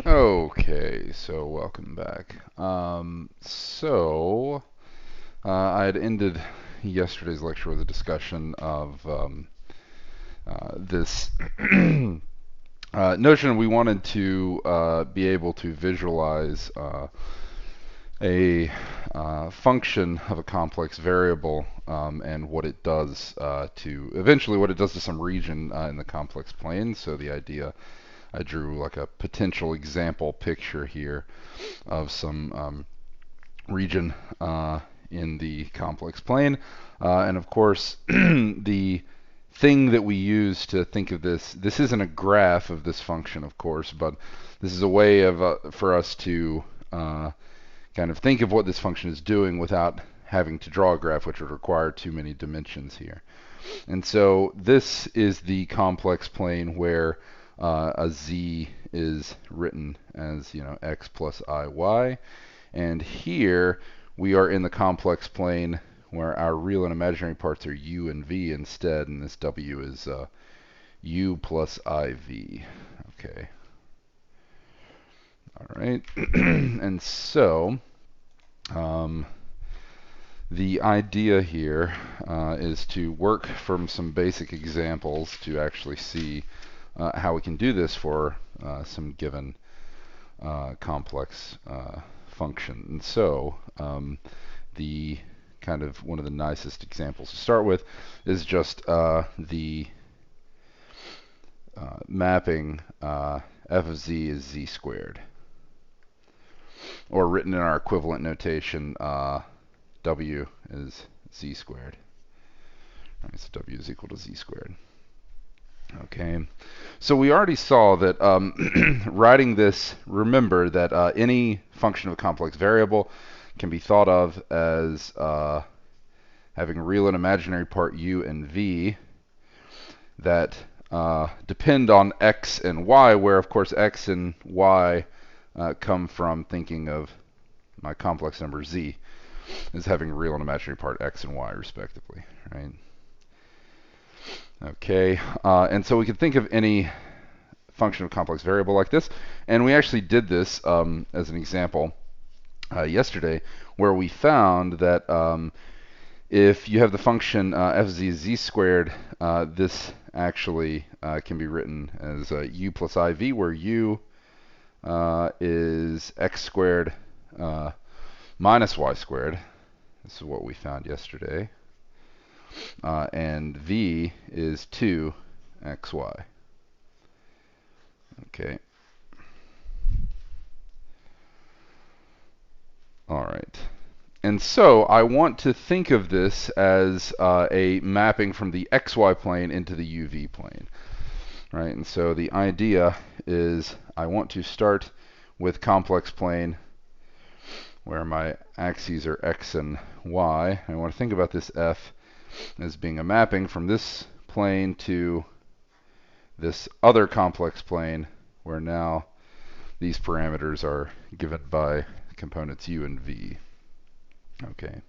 Okay, so welcome back. I had ended yesterday's lecture with a discussion of this notion we wanted to be able to visualize a function of a complex variable and what it does eventually what it does to some region in the complex plane. So the idea, I drew like a potential example picture here of some region in the complex plane. And of course, the thing that we use to think of this isn't a graph of this function, of course, but this is a way of for us to kind of think of what this function is doing without having to draw a graph, which would require too many dimensions here. And so this is the complex plane where a z is written as, x plus iy. And here we are in the complex plane where our real and imaginary parts are u and v instead, and this w is u plus iv. Okay. All right. And so the idea here is to work from some basic examples to actually see how we can do this for some given complex function. And so the kind of one of the nicest examples to start with is just the mapping f of z is z squared, or written in our equivalent notation, w is z squared. All right, so w is equal to z squared. Okay, so we already saw that writing this, remember that any function of a complex variable can be thought of as having real and imaginary part u and v that depend on x and y, where of course x and y come from thinking of my complex number z as having real and imaginary part x and y respectively, right? Okay, and so we can think of any function of complex variable like this, and we actually did this as an example yesterday, where we found that if you have the function f of z is z squared, this actually can be written as u plus iv, where u is x squared minus y squared. This is what we found yesterday. And v is 2xy. Okay. All right. And so I want to think of this as a mapping from the xy plane into the uv plane. Right? And so the idea is I want to start with complex plane where my axes are x and y. I want to think about this f as being a mapping from this plane to this other complex plane where now these parameters are given by components u and v. Okay.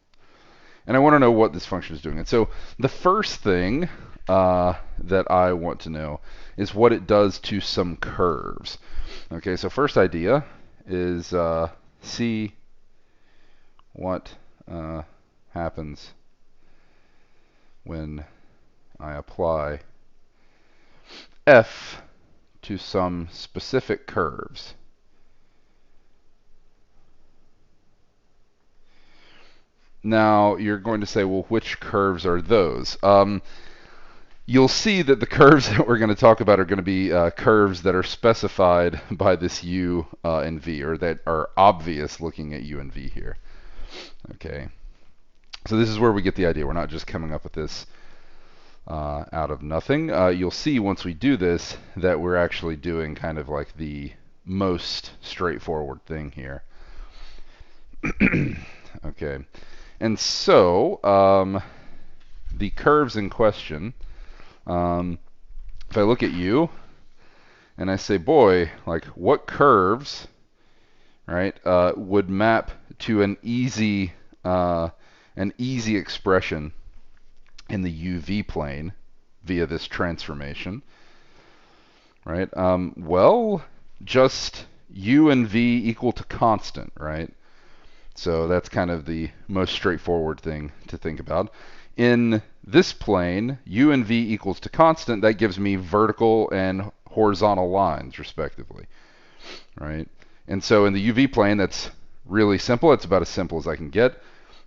And I want to know what this function is doing. And so the first thing that I want to know is what it does to some curves. Okay, so first idea is see what happens when I apply f to some specific curves. Now you're going to say, well, which curves are those? You'll see that the curves that we're going to talk about are going to be curves that are specified by this u and v, or that are obvious looking at u and v here. Okay, so this is where we get the idea. We're not just coming up with this out of nothing. You'll see once we do this that we're actually doing kind of like the most straightforward thing here. Okay, and so the curves in question, if I look at you and I say, boy, like what curves, right, would map to an easy expression in the UV plane via this transformation, right? Well, just u and v equal to constant, right? So that's kind of the most straightforward thing to think about. In this plane, u and v equals to constant. That gives me vertical and horizontal lines, respectively, right? And so in the UV plane, that's really simple. It's about as simple as I can get.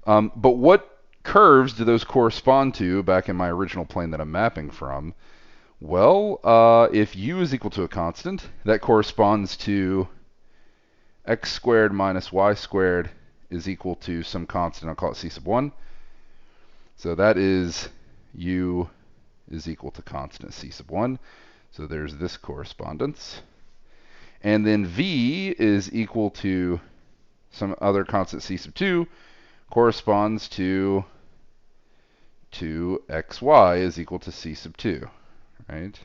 But what curves do those correspond to back in my original plane that I'm mapping from? Well, if u is equal to a constant, that corresponds to x squared minus y squared is equal to some constant. I'll call it c sub 1. So that is u is equal to constant c sub 1. So there's this correspondence. And then v is equal to some other constant c sub 2 corresponds to 2xy is equal to c sub 2, right?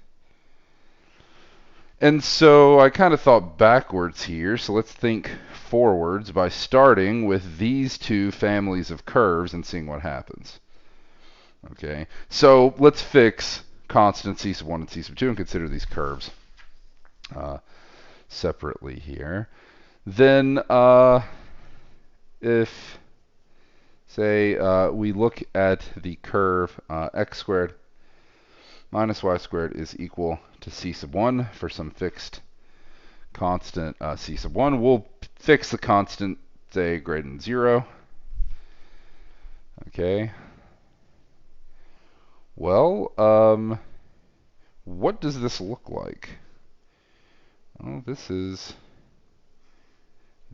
And so I kind of thought backwards here, so let's think forwards by starting with these two families of curves and seeing what happens. Okay, so let's fix constant c sub 1 and c sub 2 and consider these curves separately here. Then if, say, we look at the curve x squared minus y squared is equal to c sub 1 for some fixed constant c sub 1. We'll fix the constant, say, greater than 0. Okay. Well, what does this look like? Well, this is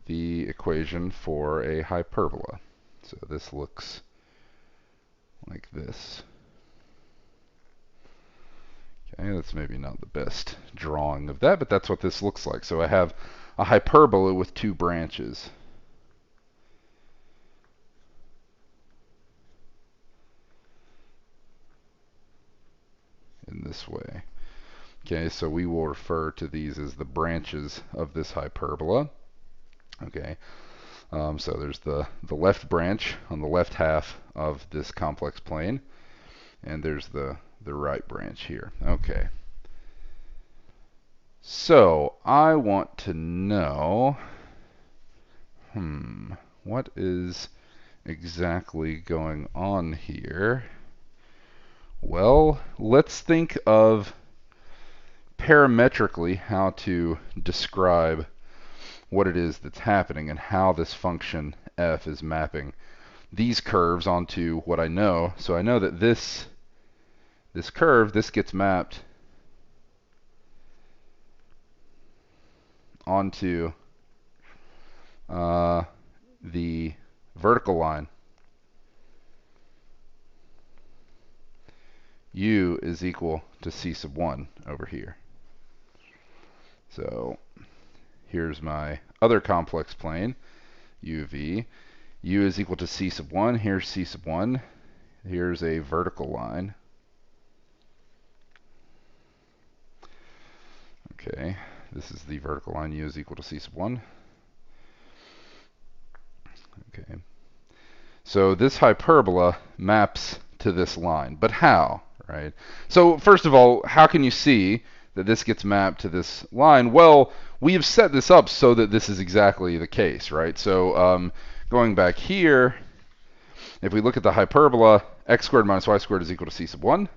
the equation for a hyperbola. So this looks like this. Okay, that's maybe not the best drawing of that, but that's what this looks like. So I have a hyperbola with two branches. In this way. Okay, so we will refer to these as the branches of this hyperbola. Okay, so there's the left branch on the left half of this complex plane, and there's the right branch here. Okay. So I want to know, what is exactly going on here? Well, let's think of parametrically how to describe what it is that's happening and how this function f is mapping these curves onto what I know. So I know that this curve, this gets mapped onto the vertical line. U is equal to c sub 1 over here. So here's my other complex plane, UV. U is equal to c sub 1. Here's c sub 1. Here's a vertical line. Okay, this is the vertical line. U is equal to c sub 1. Okay. So this hyperbola maps to this line. But how, right? So first of all, how can you see that this gets mapped to this line? Well, we have set this up so that this is exactly the case, right? So going back here, if we look at the hyperbola, x squared minus y squared is equal to c sub 1,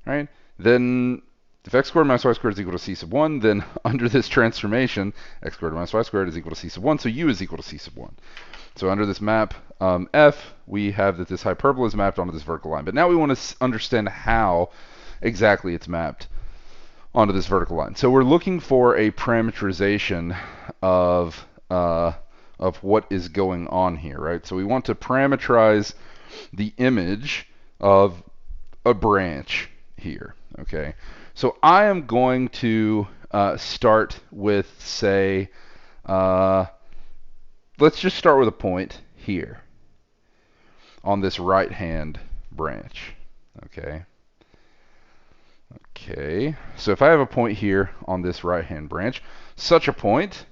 right? Then if x squared minus y squared is equal to c sub 1, then under this transformation, x squared minus y squared is equal to c sub 1, so u is equal to c sub 1. So under this map f, we have that this hyperbola is mapped onto this vertical line. But now we want to understand how exactly it's mapped onto this vertical line. So we're looking for a parameterization of what is going on here, right? So we want to parameterize the image of a branch here, okay? So I am going to start with, say, let's just start with a point here on this right-hand branch, okay? Okay, so if I have a point here on this right-hand branch, such a point,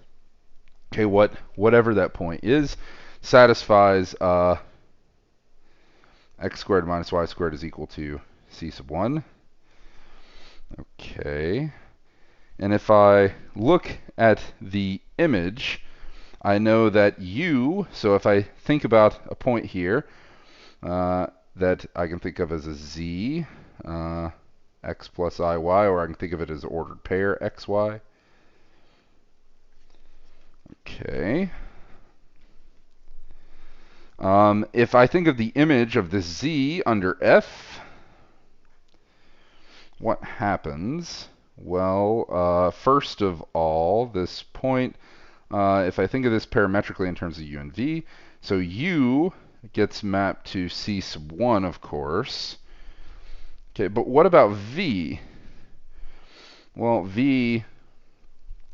okay, whatever that point is, satisfies x squared minus y squared is equal to c sub 1. Okay, and if I look at the image, I know that u, so if I think about a point here that I can think of as a z, x plus iy, or I can think of it as an ordered pair xy. Okay. If I think of the image of this z under f, what happens? Well, first of all, this point, if I think of this parametrically in terms of u and v, so u gets mapped to c sub 1, of course. Okay, but what about v? Well, v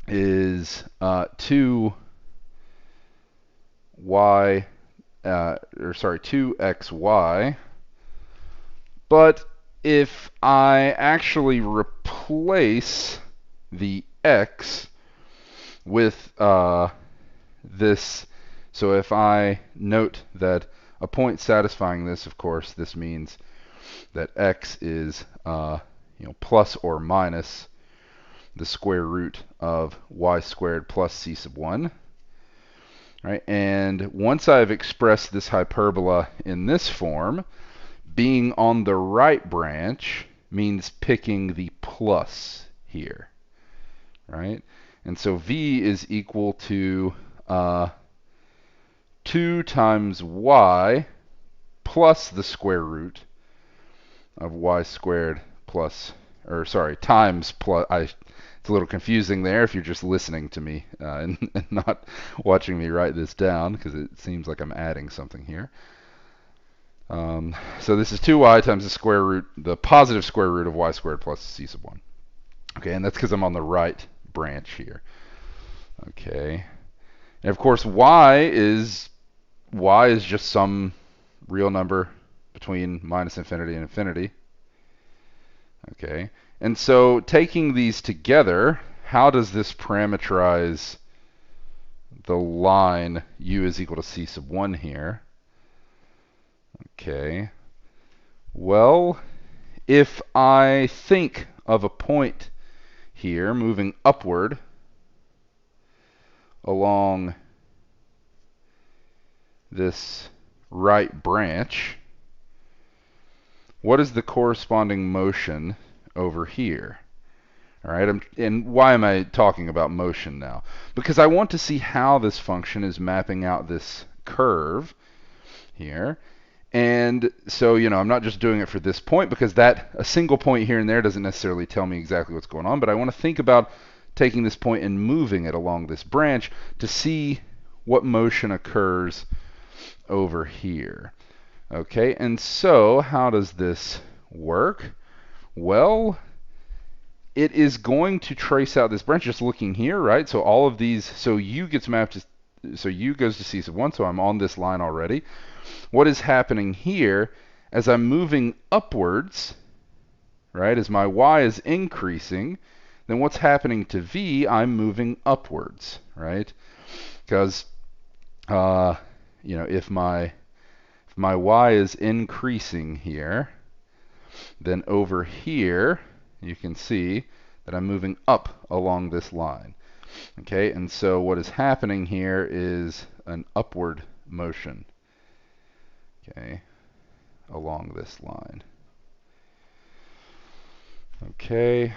is 2y, 2xy. But if I actually replace the x with this, so if I note that a point satisfying this, of course, this means that x is plus or minus the square root of y squared plus c sub 1. Right? And once I've expressed this hyperbola in this form, being on the right branch means picking the plus here. Right? And so v is equal to 2 times y plus the square root of y squared plus, or sorry, times plus, it's a little confusing there if you're just listening to me and not watching me write this down, because it seems like I'm adding something here. So this is 2y times the square root, the positive square root of y squared plus c sub 1. Okay, and that's because I'm on the right branch here. Okay, and of course y is just some real number between minus infinity and infinity. Okay, and so taking these together, how does this parameterize the line u is equal to c sub 1 here? Okay, well, if I think of a point here moving upward along this right branch, what is the corresponding motion over here? All right, and why am I talking about motion now? Because I want to see how this function is mapping out this curve here. And so, I'm not just doing it for this point, because a single point here and there doesn't necessarily tell me exactly what's going on, but I want to think about taking this point and moving it along this branch to see what motion occurs over here. Okay, and so how does this work? Well, it is going to trace out this branch just looking here, right? So all of these, so u gets mapped to, so u goes to c sub 1, so I'm on this line already. What is happening here, as I'm moving upwards, right, as my y is increasing, then what's happening to v? I'm moving upwards, right? Because, if my y is increasing here, then over here, you can see that I'm moving up along this line. Okay, and so what is happening here is an upward motion, okay, along this line. Okay.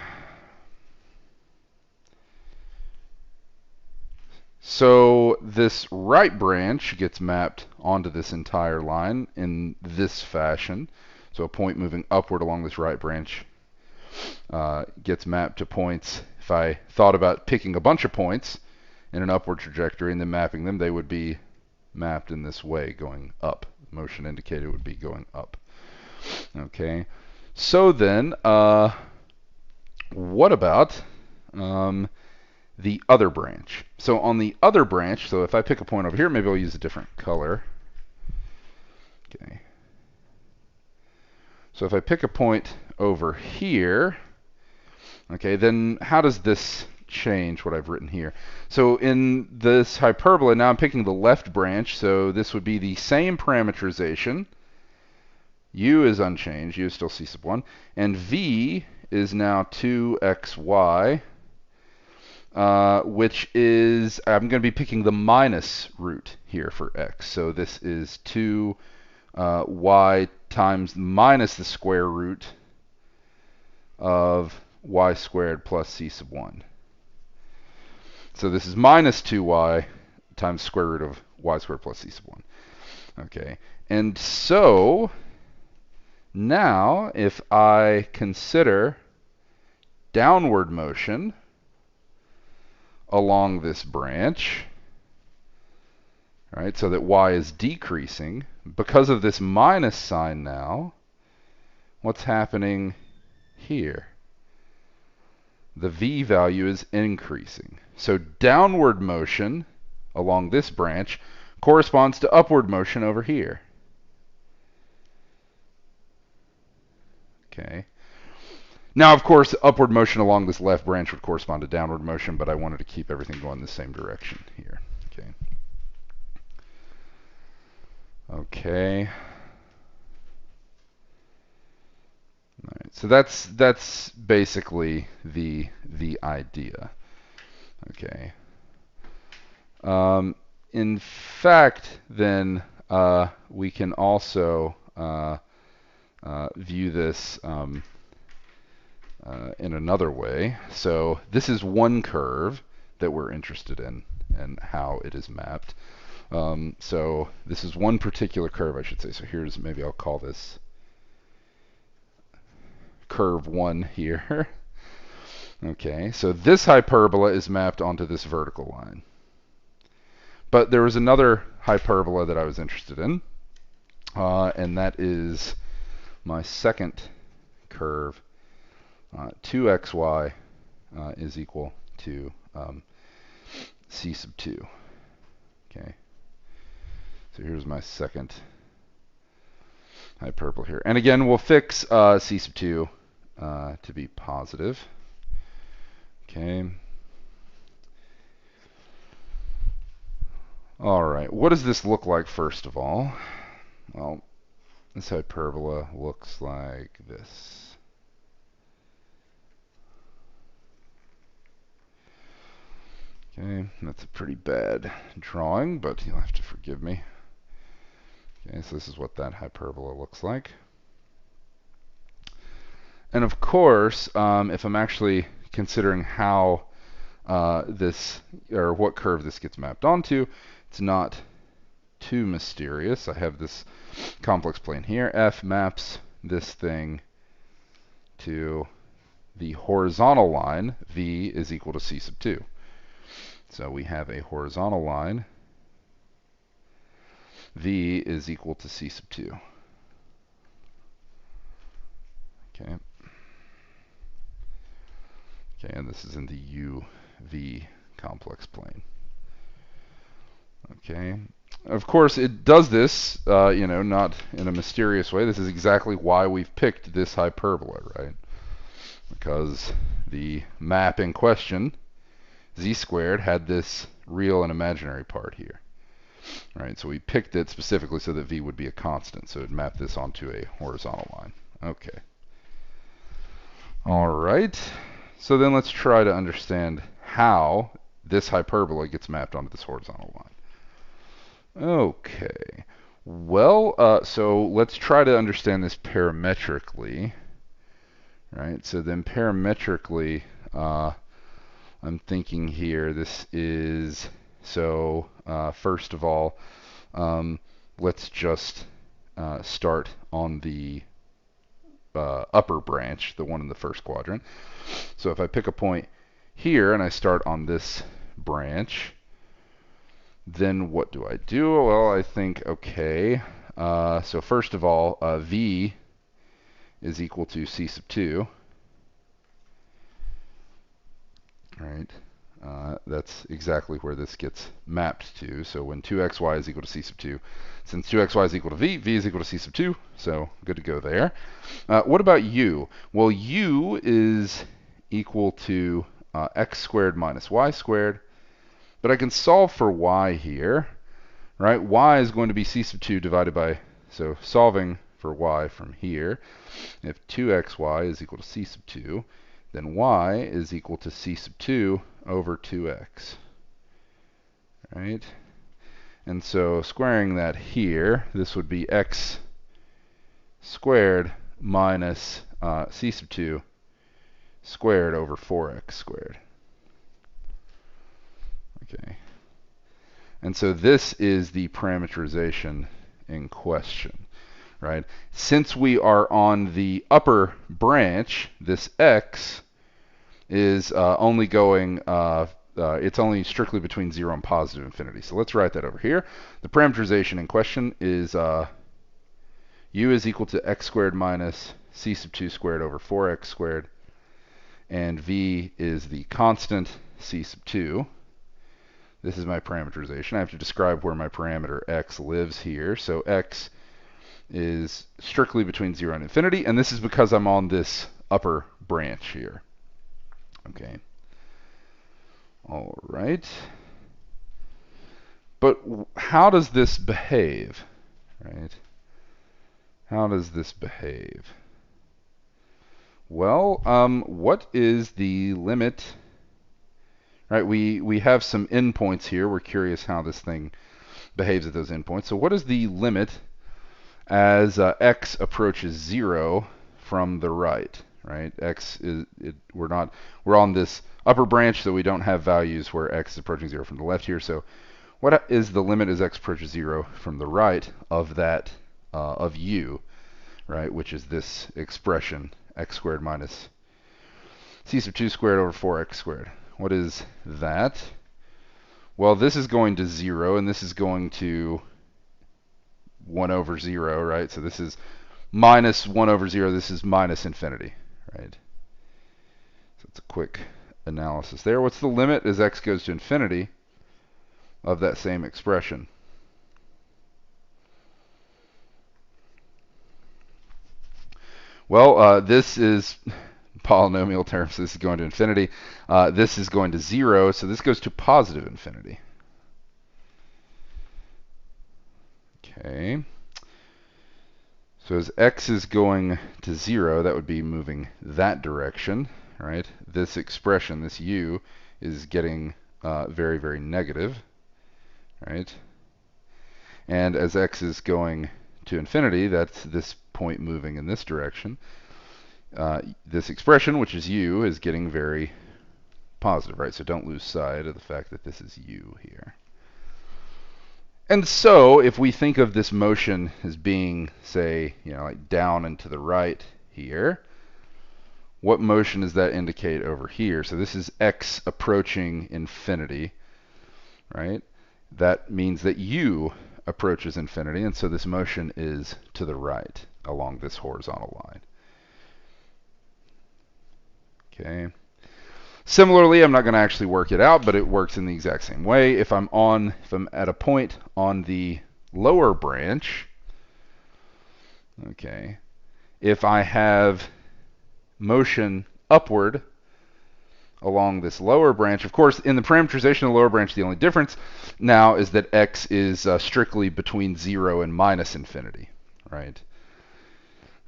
So this right branch gets mapped onto this entire line in this fashion. So a point moving upward along this right branch gets mapped to points. If I thought about picking a bunch of points in an upward trajectory and then mapping them, they would be mapped in this way, going up. Motion indicated would be going up. Okay, so then what about the other branch? So on the other branch, so if I pick a point over here, maybe I'll use a different color. Okay, so if I pick a point over here, okay, then how does this change what I've written here? So in this hyperbola, now I'm picking the left branch, so this would be the same parameterization. U is unchanged, U is still c sub 1, and v is now 2xy which is, I'm going to be picking the minus root here for x. So this is 2y times minus the square root of y squared plus c sub 1. So this is minus 2y times square root of y squared plus c sub 1. Okay, and so now if I consider downward motion along this branch, right, so that y is decreasing, because of this minus sign now, what's happening here? The v value is increasing. So downward motion along this branch corresponds to upward motion over here. Okay. Now, of course, upward motion along this left branch would correspond to downward motion, but I wanted to keep everything going the same direction here. Okay. Okay. All right. So that's basically the idea. Okay. In fact, then we can also view this in another way. So this is one curve that we're interested in and how it is mapped. So this is one particular curve, I should say. So here's, maybe I'll call this curve 1 here. Okay, so this hyperbola is mapped onto this vertical line. But there was another hyperbola that I was interested in, and that is my second curve. 2xy is equal to c sub 2. Okay, so here's my second hyperbola here. And again, we'll fix c sub 2 to be positive. Okay. All right, what does this look like first of all? Well, this hyperbola looks like this. Okay, that's a pretty bad drawing, but you'll have to forgive me. Okay, so this is what that hyperbola looks like. And of course, if I'm actually considering how this, or what curve this gets mapped onto, it's not too mysterious. I have this complex plane here. F maps this thing to the horizontal line. V is equal to c sub 2. So we have a horizontal line. V is equal to c sub 2. Okay. Okay, and this is in the UV complex plane. Okay. Of course, it does this, not in a mysterious way. This is exactly why we've picked this hyperbola, right? Because the map in question, z squared, had this real and imaginary part here. Right, so we picked it specifically so that v would be a constant, so it mapped this onto a horizontal line. Okay. All right. So then let's try to understand how this hyperbola gets mapped onto this horizontal line. Okay. Well, so let's try to understand this parametrically. Right. So then parametrically, I'm thinking here, this is, so first of all, let's just start on the upper branch, the one in the first quadrant. So if I pick a point here and I start on this branch, then what do I do? Well, I think, okay, so first of all, v is equal to c sub 2. Right. That's exactly where this gets mapped to. So when 2xy is equal to c sub 2, since 2xy is equal to v is equal to c sub 2, so good to go there. What about u? Well, u is equal to x squared minus y squared, but I can solve for y here, right? Y is going to be c sub 2 divided by, so solving for y from here, if 2xy is equal to c sub 2, then y is equal to c sub 2 over 2x, right? And so squaring that here, this would be x squared minus c sub 2 squared over 4x squared. Okay. And so this is the parameterization in question, right? Since we are on the upper branch, this x is only going, it's only strictly between 0 and positive infinity. So let's write that over here. The parameterization in question is u is equal to x squared minus c sub 2 squared over 4x squared, and v is the constant c sub 2. This is my parameterization. I have to describe where my parameter x lives here. So x is strictly between 0 and infinity, and this is because I'm on this upper branch here. Okay. All right. But how does this behave, right? How does this behave? Well, what is the limit? Right, we have some endpoints here. We're curious how this thing behaves at those endpoints. So what is the limit as x approaches 0 from the right? Right, x is we're on this upper branch, so we don't have values where x is approaching 0 from the left here. So what is the limit as x approaches 0 from the right of that of u, right? Which is this expression x squared minus c sub 2 squared over 4x squared. What is that? Well, this is going to 0, and this is going to 1 over 0, right? So this is minus 1 over 0. This is minus infinity, right? So it's a quick analysis there. What's the limit as x goes to infinity of that same expression? Well, this is polynomial terms, so this is going to infinity. This is going to 0, so this goes to positive infinity. Okay. So as x is going to 0, that would be moving that direction, right? This expression, this u, is getting very, very negative, right? And as x is going to infinity, that's this point moving in this direction. This expression, which is u, is getting very positive, right? So don't lose sight of the fact that this is u here. And so if we think of this motion as being, say, like down and to the right here, what motion does that indicate over here? So this is x approaching infinity, right? That means that u approaches infinity, and so this motion is to the right along this horizontal line. Okay. Similarly, I'm not going to actually work it out, but it works in the exact same way. If I'm at a point on the lower branch, okay, if I have motion upward along this lower branch, of course, in the parameterization of the lower branch, the only difference now is that x is strictly between 0 and minus infinity, right?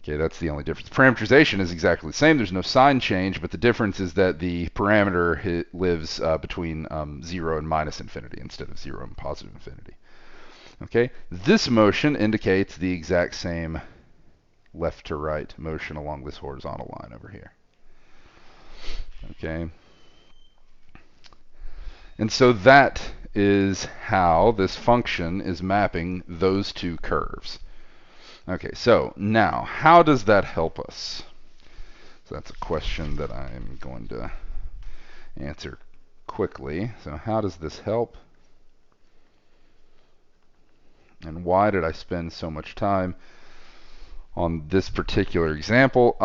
Okay, that's the only difference. Parameterization is exactly the same. There's no sign change, but the difference is that the parameter lives between 0 and minus infinity instead of 0 and positive infinity. Okay, this motion indicates the exact same left to right motion along this horizontal line over here. Okay, and so that is how this function is mapping those two curves. Okay, so now, how does that help us? So that's a question that I'm going to answer quickly. So how does this help? And why did I spend so much time on this particular example?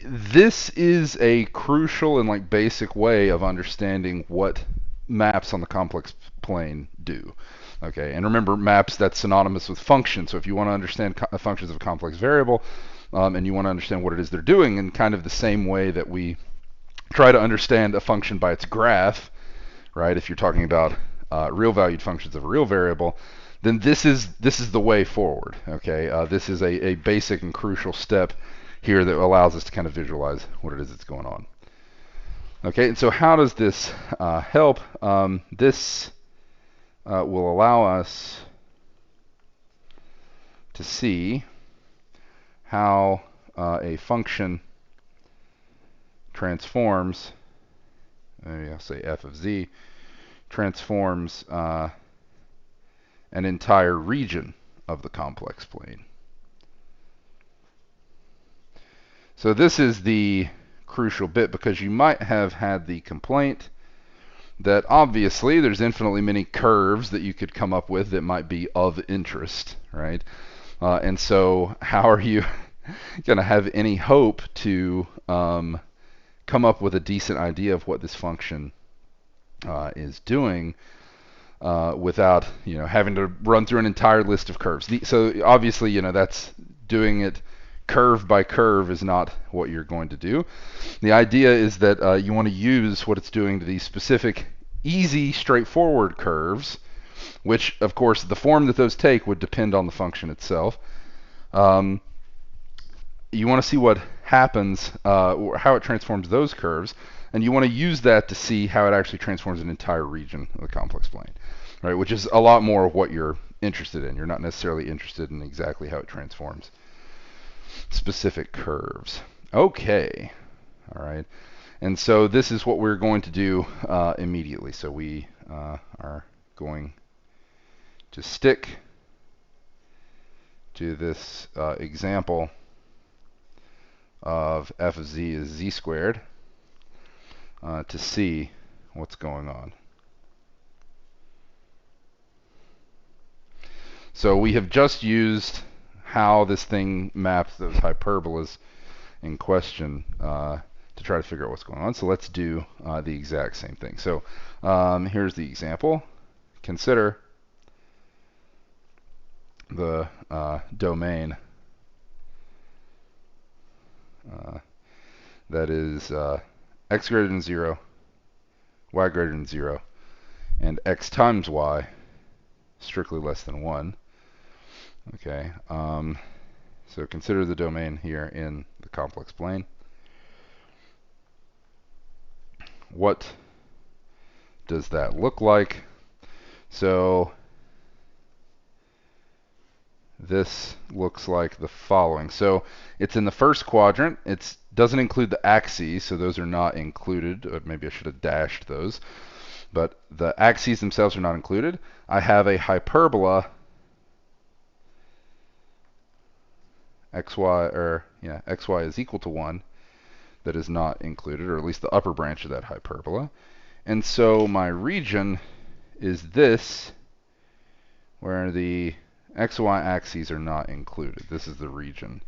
This is a crucial and basic way of understanding what maps on the complex plane do. Okay, and remember, maps, that's synonymous with functions. So if you want to understand functions of a complex variable, and you want to understand what it is they're doing in kind of the same way that we try to understand a function by its graph, right? If you're talking about real valued functions of a real variable, then this is the way forward. Okay, this is a basic and crucial step here that allows us to kind of visualize what it is that's going on. Okay, and so how does this help? This will allow us to see how a function transforms, maybe I'll say f of z, transforms an entire region of the complex plane. So this is the crucial bit, because you might have had the complaint that obviously there's infinitely many curves that you could come up with that might be of interest, right? And so how are you going to have any hope to come up with a decent idea of what this function is doing without having to run through an entire list of curves? So obviously that's doing it curve by curve is not what you're going to do. The idea is that you want to use what it's doing to these specific easy straightforward curves, which of course the form that those take would depend on the function itself. You want to see what happens, or how it transforms those curves, and you want to use that to see how it actually transforms an entire region of the complex plane, right? Which is a lot more of what you're interested in. You're not necessarily interested in exactly how it transforms specific curves. Okay, all right. And so this is what we're going to do immediately. So we are going to stick to this example of f of z is z squared to see what's going on. So we have just used how this thing maps those hyperbolas in question to try to figure out what's going on. So let's do the exact same thing. So here's the example. Consider the domain that is x greater than 0, y greater than 0, and x times y strictly less than 1. Okay, so consider the domain here in the complex plane. What does that look like? So this looks like the following. So it's in the first quadrant. It doesn't include the axes, so those are not included. Or maybe I should have dashed those. But the axes themselves are not included. I have a hyperbola xy is equal to 1 that is not included, or at least the upper branch of that hyperbola. And so my region is this, where the xy axes are not included. This is the region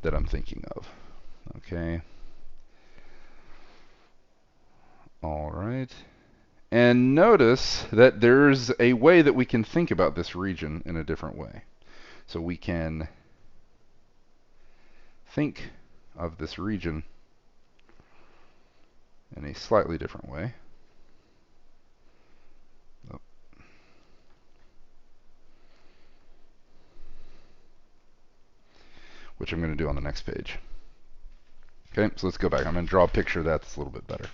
that I'm thinking of. Okay. All right. And notice that there's a way that we can think about this region in a different way. So we can think of this region in a slightly different way. Which I'm going to do on the next page. Okay, so let's go back. I'm going to draw a picture that's a little bit better.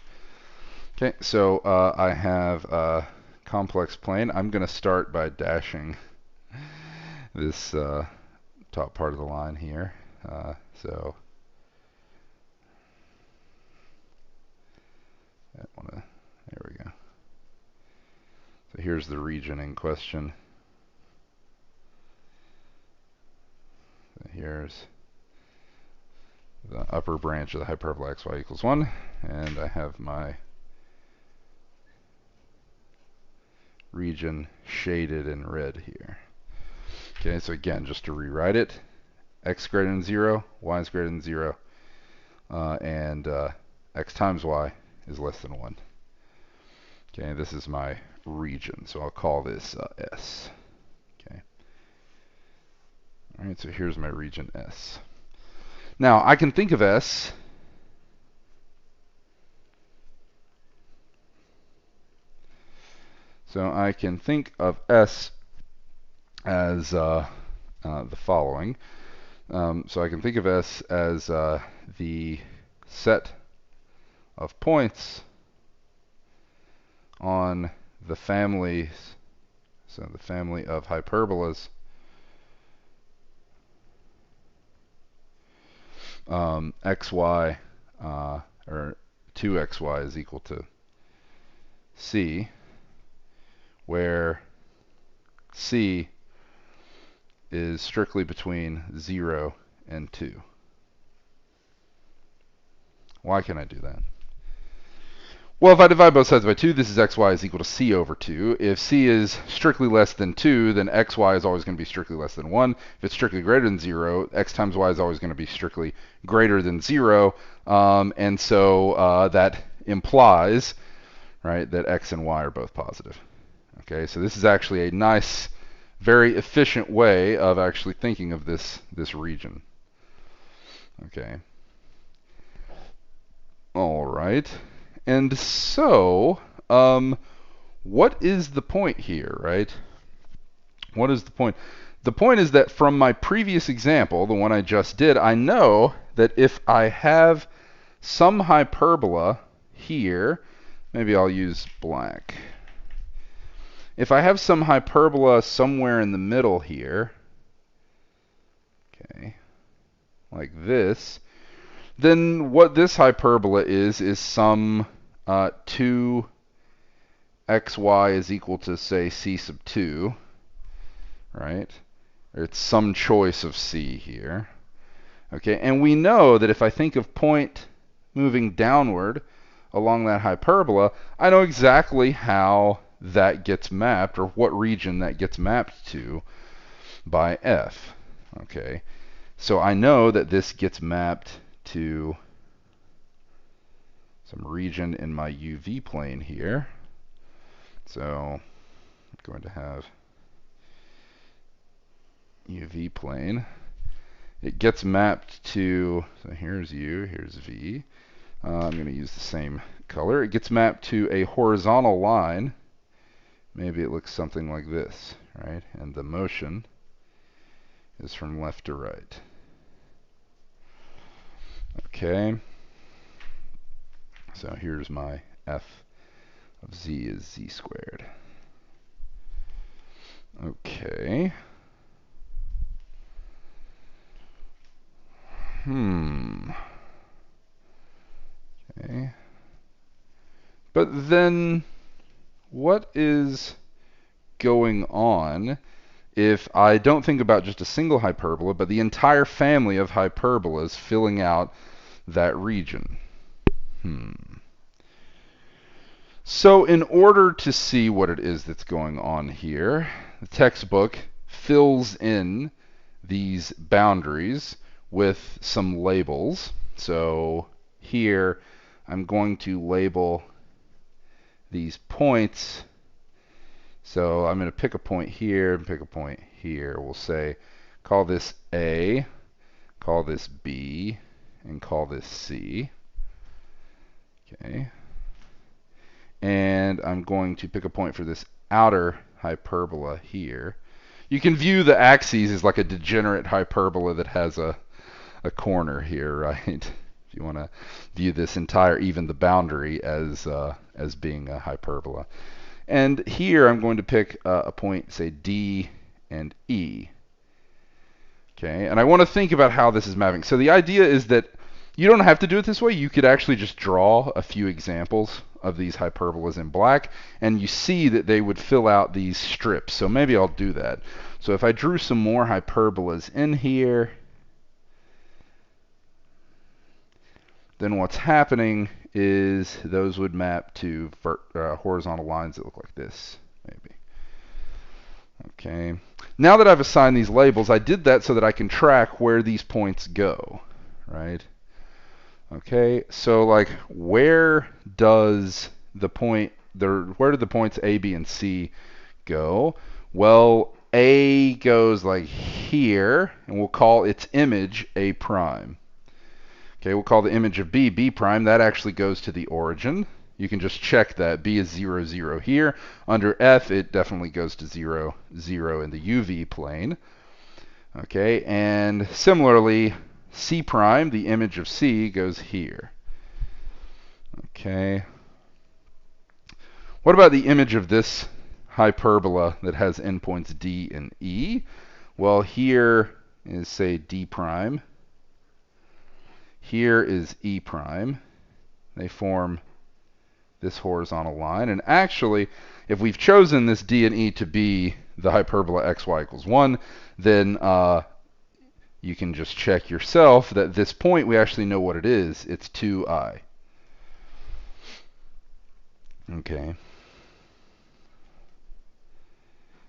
Okay, so I have a complex plane. I'm going to start by dashing this top part of the line here. So there we go. So here's the region in question. So here's the upper branch of the hyperbola xy equals 1, and I have my region shaded in red here. Okay, so again, just to rewrite it, x greater than 0, y is greater than 0, and x times y is less than 1. Okay, this is my region, so I'll call this S. Okay. All right, so here's my region S. Now, I can think of S so I can think of S as the following. So I can think of S as the set of points on the families, so the family of hyperbolas, xy, or 2xy is equal to c, where c is strictly between 0 and 2. Why can I do that? Well, if I divide both sides by 2, this is xy is equal to c over 2. If c is strictly less than 2, then xy is always going to be strictly less than 1. If it's strictly greater than 0, x times y is always going to be strictly greater than 0. And so that implies, right, that x and y are both positive. Okay, so this is actually a nice, very efficient way of actually thinking of this region. Okay. All right. And so, what is the point here, right? What is the point? The point is that from my previous example, the one I just did, I know that if I have some hyperbola here, maybe I'll use black. If I have some hyperbola somewhere in the middle here, okay, like this, then what this hyperbola is some 2xy is equal to, say, c sub 2, right? It's some choice of c here. Okay, and we know that if I think of point moving downward along that hyperbola, I know exactly how that gets mapped, or what region that gets mapped to by f. Okay, so I know that this gets mapped to some region in my UV plane here. So I'm going to have UV plane. It gets mapped to, so here's U, here's V. I'm going to use the same color. It gets mapped to a horizontal line. Maybe it looks something like this, right? And the motion is from left to right. Okay. So here's my f of z is z squared. Okay. Okay. But then what is going on if I don't think about just a single hyperbola, but the entire family of hyperbolas filling out that region? So in order to see what it is that's going on here, the textbook fills in these boundaries with some labels. So here I'm going to label these points. So I'm going to pick a point here and pick a point here. We'll say, call this A, call this B, and call this C. Okay. And I'm going to pick a point for this outer hyperbola here. You can view the axes as like a degenerate hyperbola that has a corner here, right? If you want to view this entire, even the boundary, as being a hyperbola. And here I'm going to pick a point, say D and E. Okay, and I want to think about how this is mapping. So the idea is that you don't have to do it this way. You could actually just draw a few examples of these hyperbolas in black, and you see that they would fill out these strips. So maybe I'll do that. So if I drew some more hyperbolas in here, then what's happening is those would map to horizontal lines that look like this, maybe. Okay. Now that I've assigned these labels, I did that so that I can track where these points go, right? Okay, so like where does the point, where do the points A, B, and C go? Well, A goes like here, and we'll call its image A prime. Okay, we'll call the image of B B prime. That actually goes to the origin. You can just check that. B is 0, 0 here. Under F, it definitely goes to 0, 0 in the UV plane. Okay, and similarly, C prime, the image of C, goes here. Okay. What about the image of this hyperbola that has endpoints D and E? Well, here is, say, D prime. Here is E prime. They form this horizontal line. And actually, if we've chosen this D and E to be the hyperbola xy equals 1, then you can just check yourself that this point, we actually know what it is. It's 2I. Okay.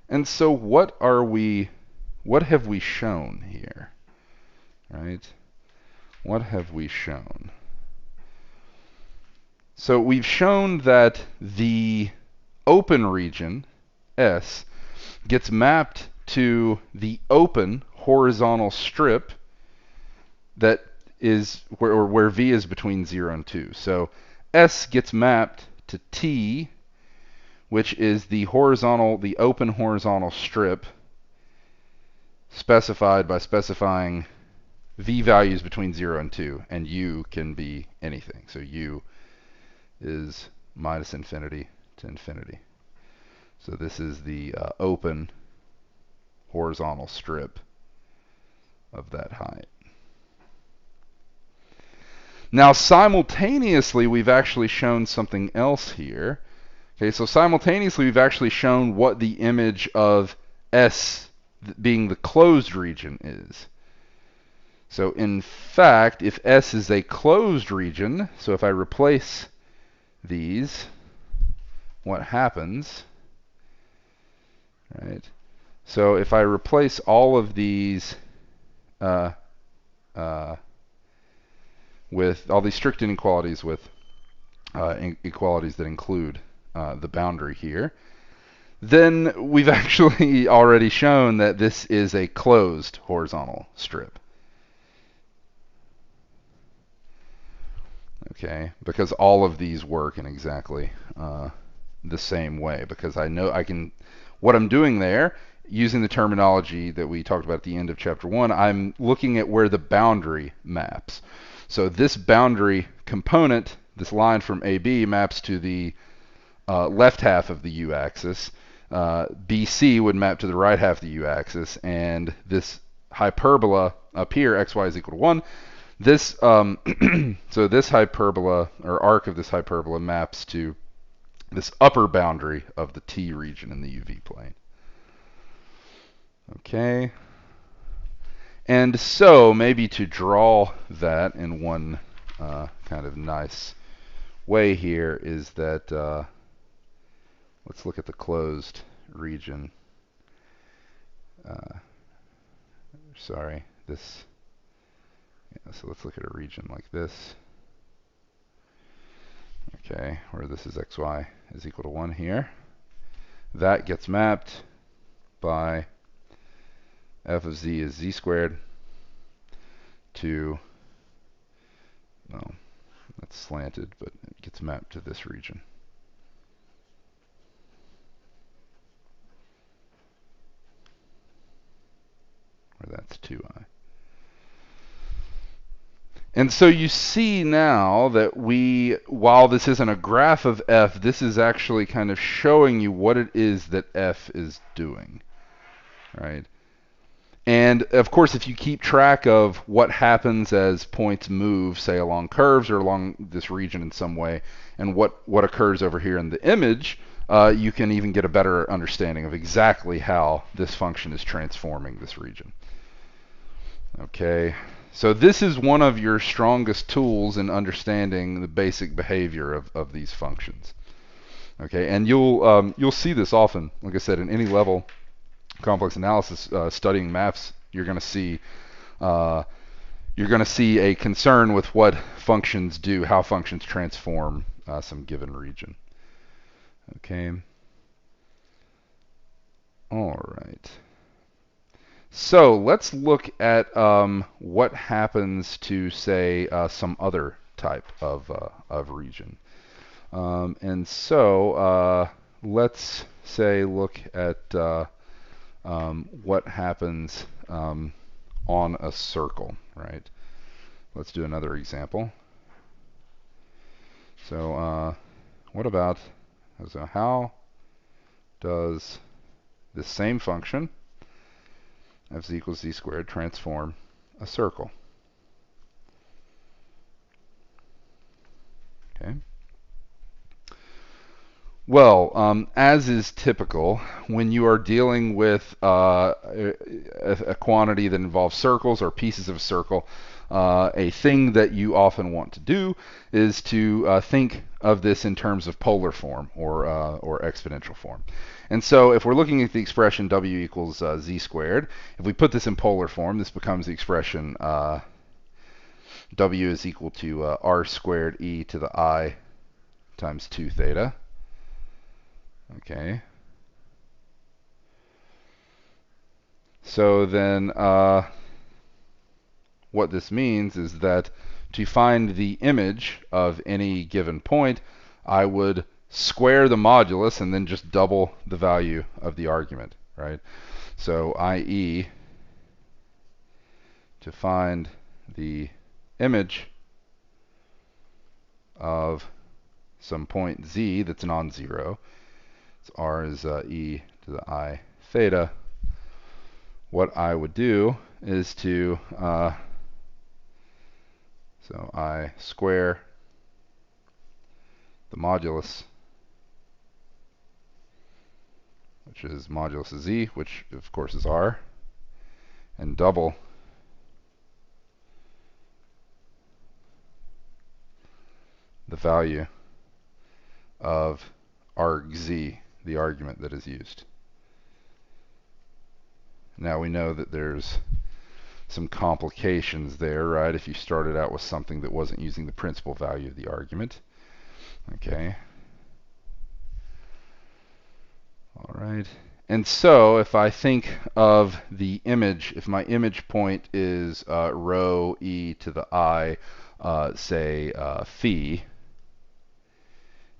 And so what have we shown here? Right? What have we shown? So we've shown that the open region, S, gets mapped to the open horizontal strip that is where V is between 0 and 2. So S gets mapped to T, which is the open horizontal strip specified by specifying V values between 0 and 2, and U can be anything. So U is minus infinity to infinity. So this is the open horizontal strip of that height. Now simultaneously, we've actually shown something else here. Okay, so simultaneously, we've actually shown what the image of S being the closed region is. So in fact, if S is a closed region, so if I replace these, what happens, right? So if I replace all of these with all these strict inequalities with equalities that include the boundary here, then we've actually already shown that this is a closed horizontal strip. Okay, because all of these work in exactly the same way, because I know what I'm doing there, using the terminology that we talked about at the end of chapter 1, I'm looking at where the boundary maps. So this boundary component, this line from AB, maps to the left half of the U-axis. BC would map to the right half of the U-axis, and this hyperbola up here, xy is equal to 1, this so this hyperbola, or arc of this hyperbola, maps to this upper boundary of the T region in the UV plane. Okay. And so maybe to draw that in one kind of nice way here is that let's look at the closed region. Sorry, this. Yeah, so let's look at a region like this. Okay, where this is xy is equal to 1 here. That gets mapped by f of z is z squared to, well, that's slanted, but it gets mapped to this region. Where that's 2I. And so you see now that while this isn't a graph of f, this is actually kind of showing you what it is that f is doing, right? And of course, if you keep track of what happens as points move, say along curves or along this region in some way, and what occurs over here in the image, you can even get a better understanding of exactly how this function is transforming this region. Okay, so this is one of your strongest tools in understanding the basic behavior of these functions. Okay, and you'll see this often, like I said, in any level complex analysis, studying maps, you're going to see a concern with what functions do, how functions transform some given region. Okay. All right. So let's look at what happens to, say, some other type of region. And so let's say look at what happens on a circle, right? Let's do another example. So what about, so how does this same function, f z equals z squared, transform a circle? Okay. Well, as is typical, when you are dealing with a quantity that involves circles or pieces of a circle, a thing that you often want to do is to think of this in terms of polar form or exponential form. And so if we're looking at the expression w equals z squared, if we put this in polar form, this becomes the expression w is equal to r squared e to the I times 2 theta. Okay. So then what this means is that to find the image of any given point, I would square the modulus and then just double the value of the argument, right? So i.e., to find the image of some point z that's non-zero, so r is e to the I theta, what I would do is to so I square the modulus, which is modulus of z, which of course is r, and double the value of argz, the argument that is used. Now we know that there's some complications there, right? If you started out with something that wasn't using the principal value of the argument. Okay. All right. And so if I think of the image, if my image point is rho e to the I, say phi,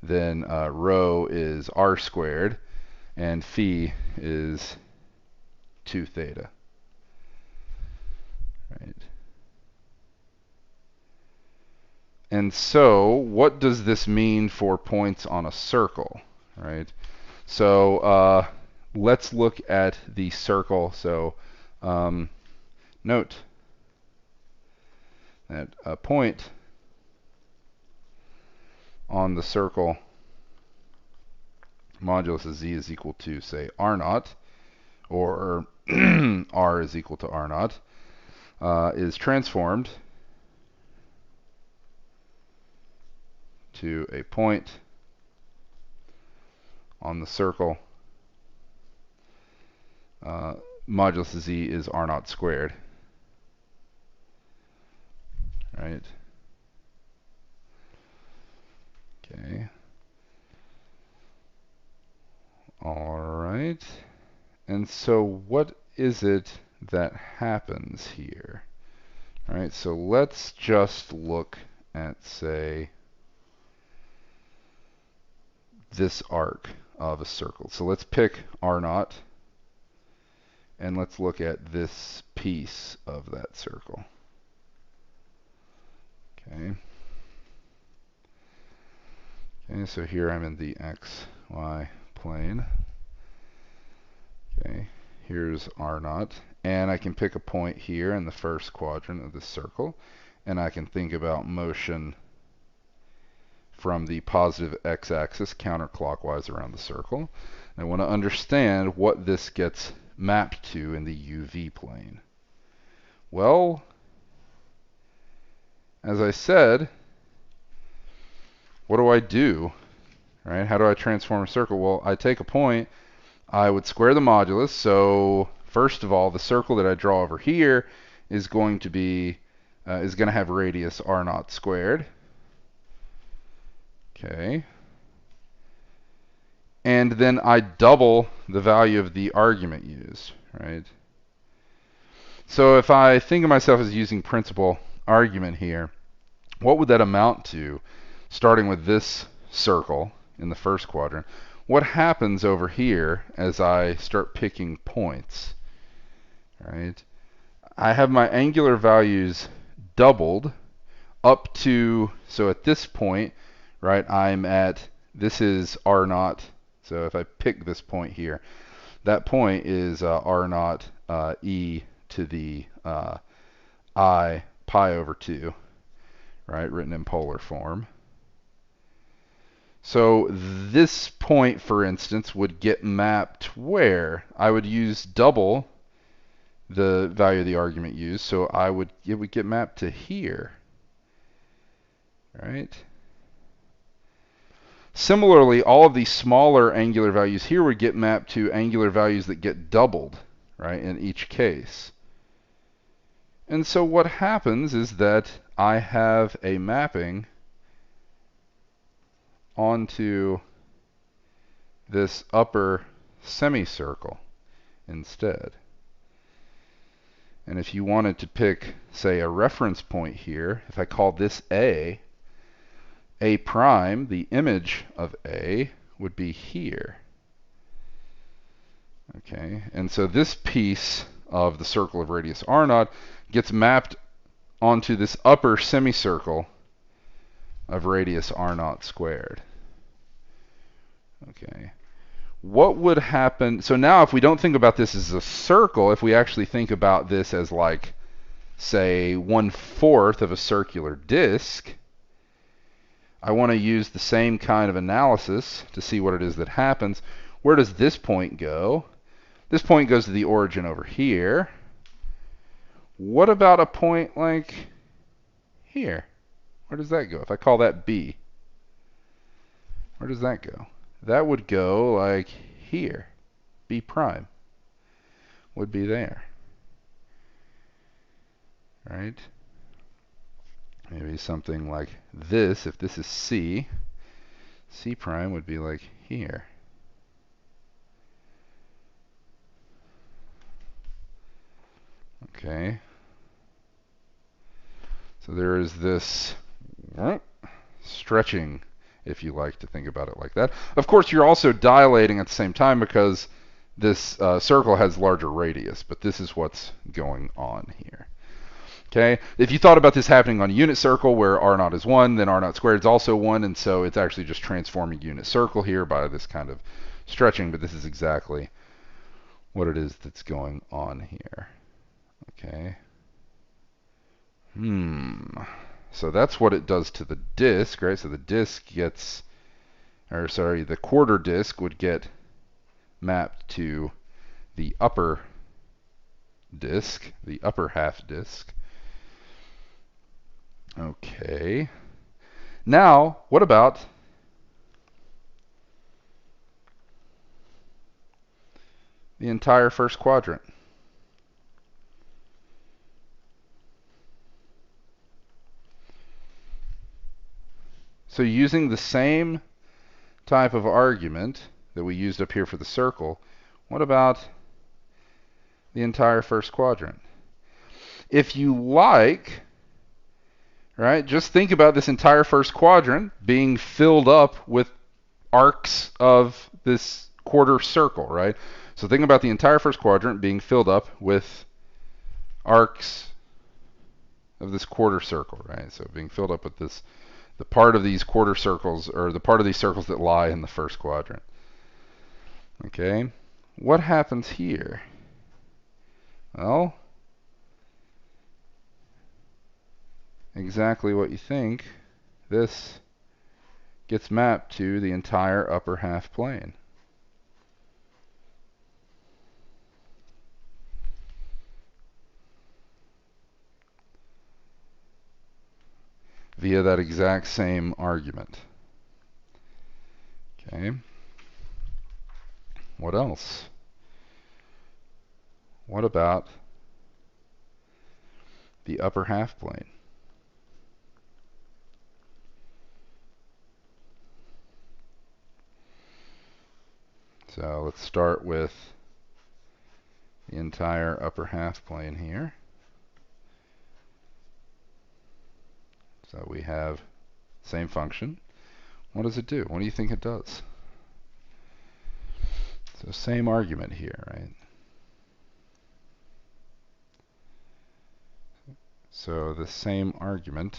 then rho is r squared, and phi is 2 theta. Right. And so what does this mean for points on a circle, right? So let's look at the circle. So note that a point on the circle modulus of z is equal to, say, r naught, or r is equal to r naught, is transformed to a point on the circle modulus of z is r naught squared, right? Okay. All right. And so what is it that happens here? All right, so let's just look at, say, this arc of a circle. So let's pick r naught, and let's look at this piece of that circle. Okay. Okay, so here I'm in the xy plane. Okay, here's r naught, and I can pick a point here in the first quadrant of this circle, and I can think about motion from the positive x-axis counterclockwise around the circle. And I want to understand what this gets mapped to in the UV plane. Well, as I said, what do I do? Right? How do I transform a circle? Well, I take a point, I would square the modulus. So first of all, the circle that I draw over here is going to be is going to have radius r naught squared. Okay. And then I double the value of the argument used, right? So if I think of myself as using principal argument here, what would that amount to, starting with this circle in the first quadrant? What happens over here as I start picking points, right? I have my angular values doubled up to, so at this point, right? I'm at, this is R naught. So if I pick this point here, that point is R naught e to the I pi over 2, right? Written in polar form. So this point, for instance, would get mapped where? I would use double the value of the argument used, so it would get mapped to here, right? Similarly, all of these smaller angular values here would get mapped to angular values that get doubled, right, in each case. And so what happens is that I have a mapping onto this upper semicircle instead. And if you wanted to pick, say, a reference point here, if I call this A prime, the image of A would be here. Okay, and so this piece of the circle of radius r naught gets mapped onto this upper semicircle of radius r naught squared. Okay. What would happen? So now if we don't think about this as a circle, if we actually think about this as like, say, 1/4 of a circular disk, I want to use the same kind of analysis to see what it is that happens. Where does this point go? This point goes to the origin over here. What about a point like here? Where does that go? If I call that B, where does that go? That would go like here. B prime would be there. Right? Maybe something like this. If this is C, C prime would be like here. Okay. So there is this stretching, if you like to think about it like that. Of course, you're also dilating at the same time because this circle has larger radius, but this is what's going on here. Okay, if you thought about this happening on a unit circle where r naught is 1, then r naught squared is also 1, and so it's actually just transforming unit circle here by this kind of stretching, but this is exactly what it is that's going on here. Okay. So that's what it does to the disk, right? So the disk gets, or sorry, the quarter disk would get mapped to the upper disk, the upper half disk. Okay. Now, what about the entire first quadrant? So using the same type of argument that we used up here for the circle, what about the entire first quadrant? If you like, right, just think about this entire first quadrant being filled up with arcs of this quarter circle, right? So think about the entire first quadrant being filled up with arcs of this quarter circle, right? So being filled up with this, the part of these quarter circles, or the part of these circles that lie in the first quadrant. Okay, what happens here? Well, exactly what you think. This gets mapped to the entire upper half plane. Via that exact same argument. Okay. What else? What about the upper half plane? So let's start with the entire upper half plane here. So we have same function. What does it do? What do you think it does? So same argument here, right? So the same argument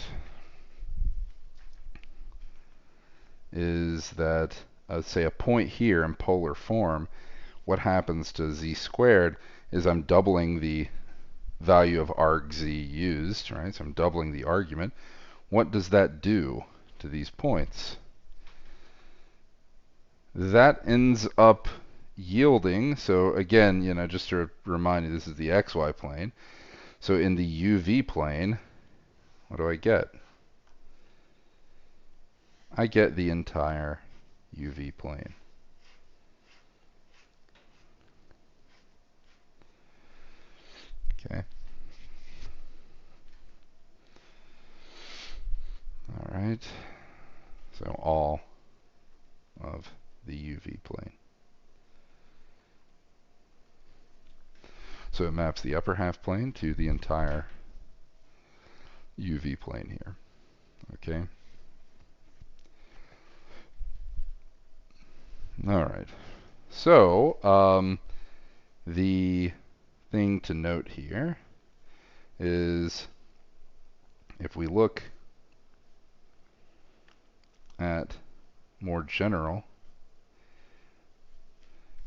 is that, say, a point here in polar form, what happens to z squared is I'm doubling the value of arg z used, right? So I'm doubling the argument. What does that do to these points? That ends up yielding, so again, just to remind you, this is the xy plane. So in the uv plane, what do I get? I get the entire uv plane. Okay. All right. So all of the uv plane. So it maps the upper half plane to the entire uv plane here. Okay. All right. So the thing to note here is if we look at more general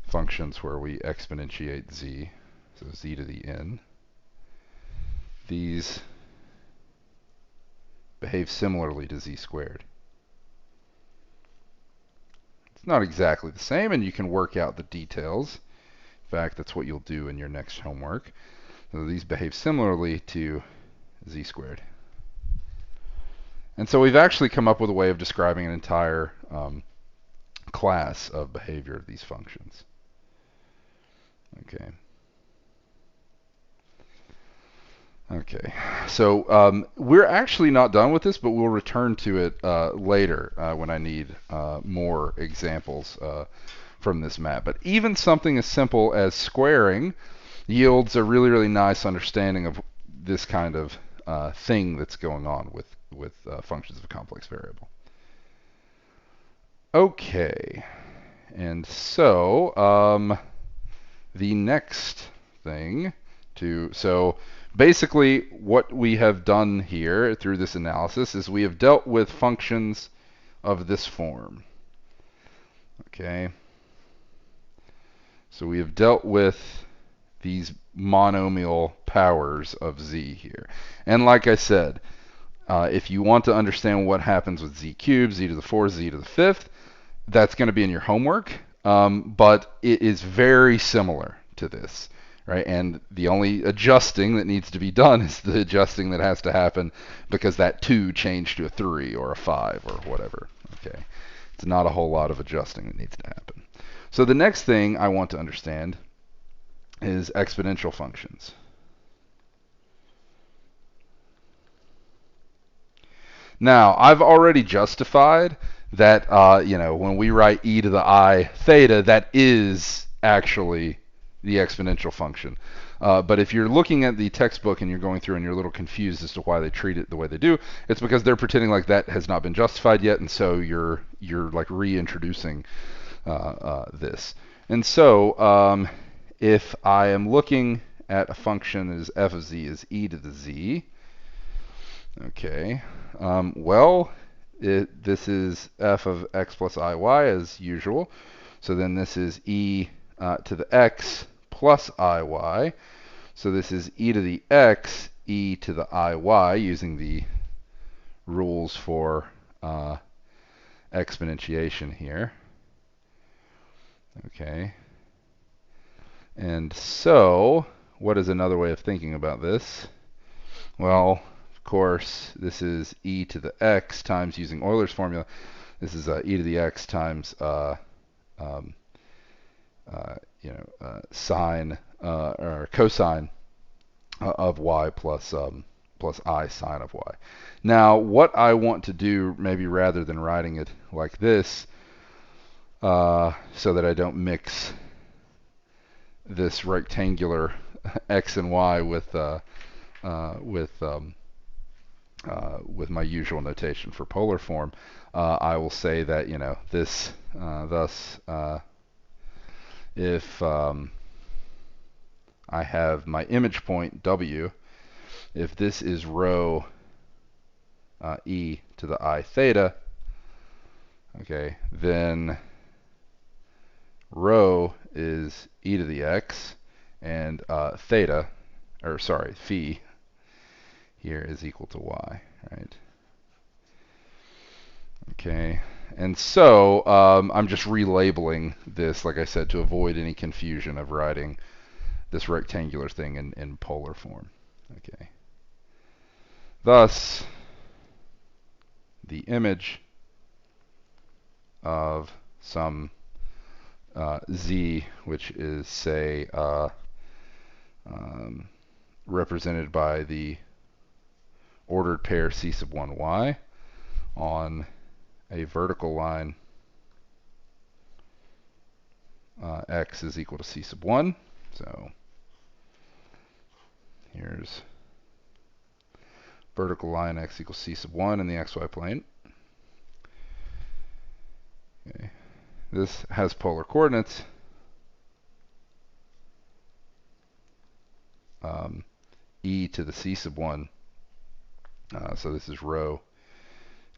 functions where we exponentiate z, so z to the n, these behave similarly to z squared. It's not exactly the same, and you can work out the details. In fact, that's what you'll do in your next homework. So these behave similarly to z squared. And so we've actually come up with a way of describing an entire class of behavior of these functions. Okay. Okay, so we're actually not done with this, but we'll return to it later when I need more examples from this map. But even something as simple as squaring yields a really, really nice understanding of this kind of thing that's going on with functions of a complex variable. Okay, and so the next thing so basically what we have done here through this analysis is we have dealt with functions of this form. Okay, so we have dealt with these monomial powers of z here. And like I said, if you want to understand what happens with z cubed, z to the 4th, z to the 5th, that's going to be in your homework, but it is very similar to this, right? And the only adjusting that needs to be done is the adjusting that has to happen because that 2 changed to a 3 or a 5 or whatever, okay? It's not a whole lot of adjusting that needs to happen. So the next thing I want to understand is exponential functions. Now, I've already justified that, when we write e to the I theta, that is actually the exponential function. But if you're looking at the textbook and you're going through and you're a little confused as to why they treat it the way they do, it's because they're pretending like that has not been justified yet, and so you're like reintroducing this. And so if I am looking at a function as f of z is e to the z, okay, this is f of x plus iy as usual. So then this is e to the x plus iy. So this is e to the x, e to the iy, using the rules for exponentiation here. Okay. And so, what is another way of thinking about this? Well, of course, this is e to the x times, using Euler's formula, this is e to the x times sine or cosine of y plus I sine of y. Now, what I want to do, maybe rather than writing it like this, so that I don't mix this rectangular x and y with my usual notation for polar form, I will say that this thus if I have my image point w, if this is rho e to the I theta, Okay, then rho is e to the x, and theta, or sorry, phi here is equal to y, right? Okay, and so I'm just relabeling this, like I said, to avoid any confusion of writing this rectangular thing in polar form. Okay. Thus, the image of some z, which is, say, represented by the ordered pair c sub 1y on a vertical line x is equal to c sub 1. So here's vertical line x equals c sub 1 in the xy plane. Okay. This has polar coordinates. E to the c sub 1. So this is rho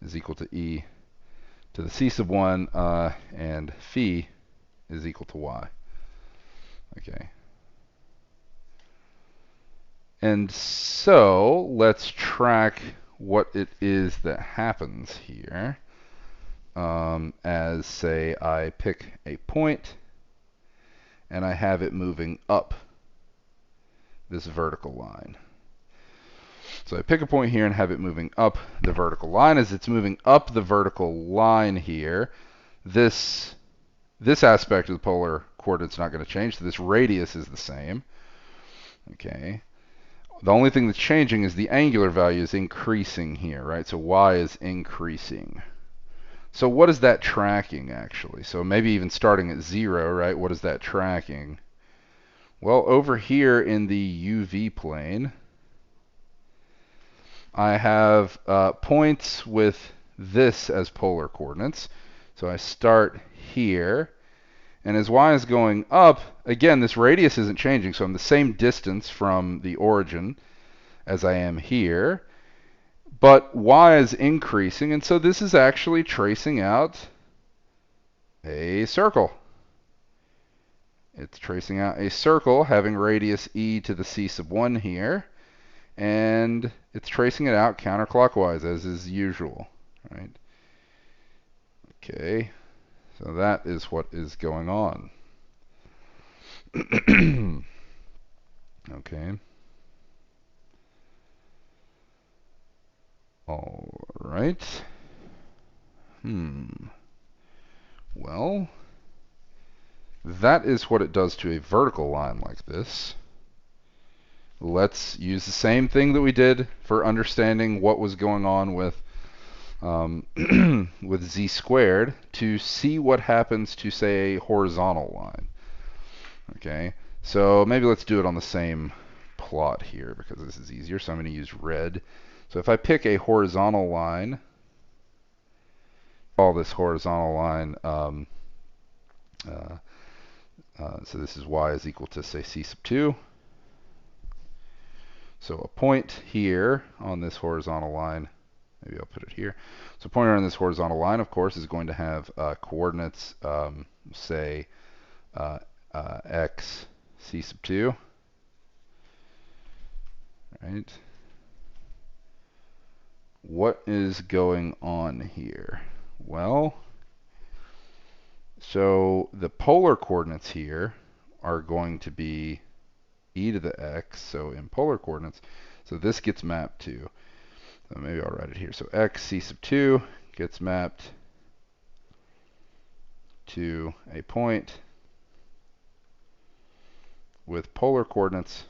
is equal to e to the c sub 1, and phi is equal to y. Okay. And so let's track what it is that happens here. As, say, I pick a point and I have it moving up this vertical line. So I pick a point here and have it moving up the vertical line. As it's moving up the vertical line here, this aspect of the polar coordinate's not going to change. So this radius is the same. Okay. The only thing that's changing is the angular value is increasing here, right? So y is increasing. So what is that tracking, actually? So maybe even starting at 0, right? What is that tracking? Well, over here in the UV plane, I have points with this as polar coordinates. So I start here. And as y is going up, again, this radius isn't changing. So I'm the same distance from the origin as I am here. But y is increasing. And so this is actually tracing out a circle. It's tracing out a circle having radius e to the c sub 1 here. And it's tracing it out counterclockwise, as is usual, right? Okay, so that is what is going on. Okay. All right. Well, that is what it does to a vertical line like this. Let's use the same thing that we did for understanding what was going on with with z squared to see what happens to, say, a horizontal line. Okay, so maybe let's do it on the same plot here because this is easier. So I'm going to use red. So if I pick a horizontal line, call this horizontal line, so this is y is equal to, say, c sub 2. So a point here on this horizontal line, maybe I'll put it here. So a point on this horizontal line, of course, is going to have coordinates, say, x c sub 2. Right? What is going on here? Well, so the polar coordinates here are going to be e to the x, so in polar coordinates. So this gets mapped to, so maybe I'll write it here. So x c sub 2 gets mapped to a point with polar coordinates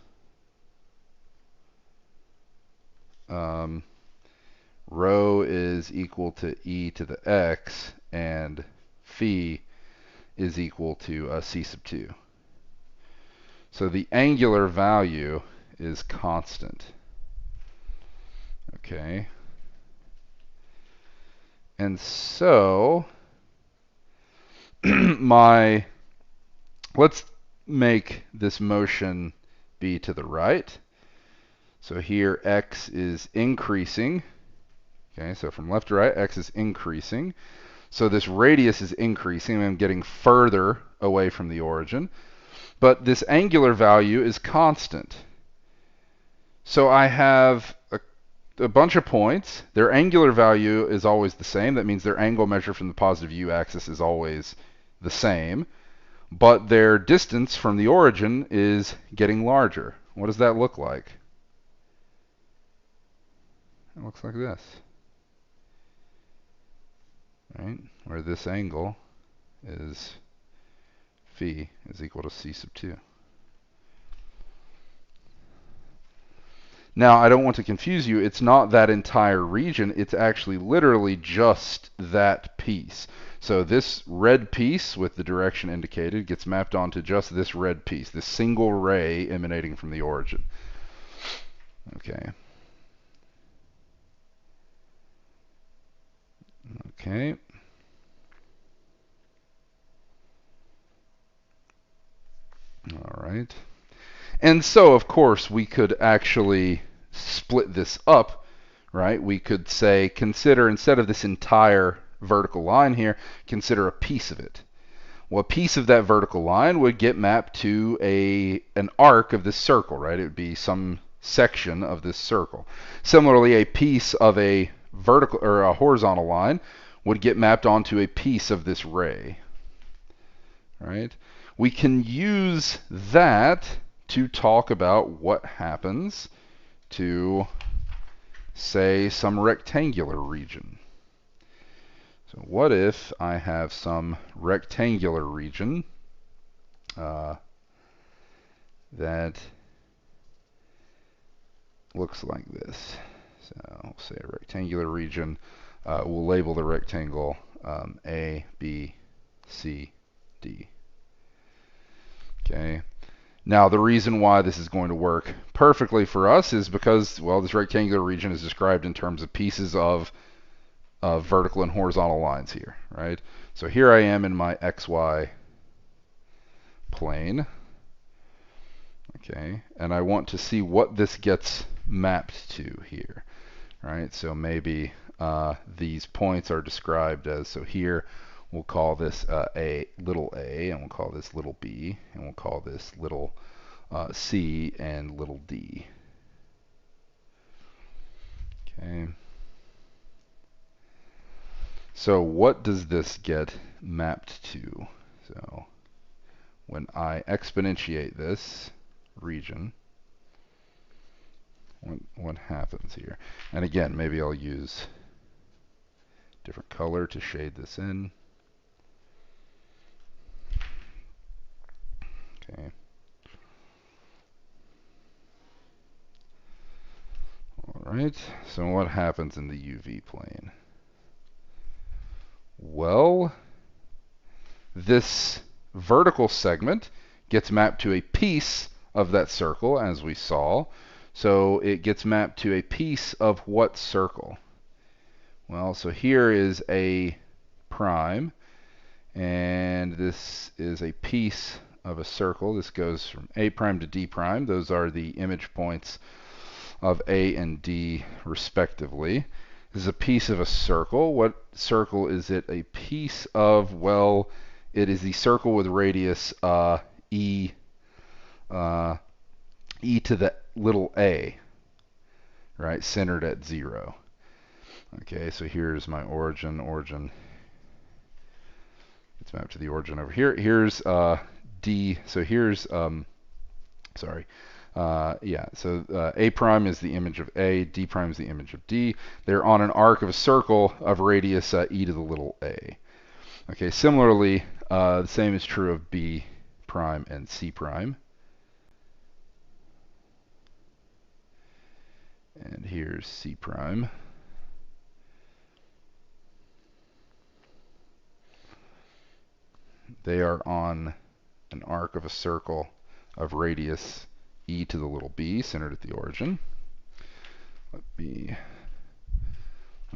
rho is equal to e to the x, and phi is equal to c sub 2. So the angular value is constant. Okay. And so let's make this motion be to the right. So here x is increasing. Okay, so from left to right, x is increasing. So this radius is increasing. I'm getting further away from the origin. But this angular value is constant. So I have a bunch of points. Their angular value is always the same. That means their angle measured from the positive u-axis is always the same. But their distance from the origin is getting larger. What does that look like? It looks like this, right? Where this angle is phi is equal to c sub 2. Now, I don't want to confuse you. It's not that entire region. It's actually literally just that piece. So this red piece with the direction indicated gets mapped onto just this red piece, this single ray emanating from the origin. Okay. Okay. All right. And so, of course, we could actually split this up, right? We could say, consider, instead of this entire vertical line here, consider a piece of it. Well, a piece of that vertical line would get mapped to an arc of this circle, right? It would be some section of this circle. Similarly, a piece of a vertical or a horizontal line would get mapped onto a piece of this ray, right? We can use that to talk about what happens to, say, some rectangular region. So what if I have some rectangular region that looks like this? So we'll say a rectangular region. We'll label the rectangle A, B, C, D. Okay. Now, the reason why this is going to work perfectly for us is because, well, this rectangular region is described in terms of pieces of vertical and horizontal lines here, right? So here I am in my XY plane, okay, and I want to see what this gets mapped to here, right? So maybe these points are described as, so here we'll call this little a, and we'll call this little b, and we'll call this little c and little d. Okay. So what does this get mapped to? So when I exponentiate this region, what happens here? And again, maybe I'll use different color to shade this in. Okay. All right. So what happens in the UV plane? Well, this vertical segment gets mapped to a piece of that circle, as we saw. So it gets mapped to a piece of what circle? Well, so here is A prime, and this is a piece of a circle. This goes from A prime to D prime. Those are the image points of A and D respectively. This is a piece of a circle. What circle is it a piece of? Well, it is the circle with radius e to the little a, right, centered at 0. Okay, so here's my origin. Origin, it's mapped to the origin over here. Here's D. So here's sorry. Yeah, so A prime is the image of A, D prime is the image of D. They're on an arc of a circle of radius e to the little a. Okay, similarly, the same is true of B prime and C prime. And here's C prime. They are on an arc of a circle of radius e to the little b, centered at the origin. Let me,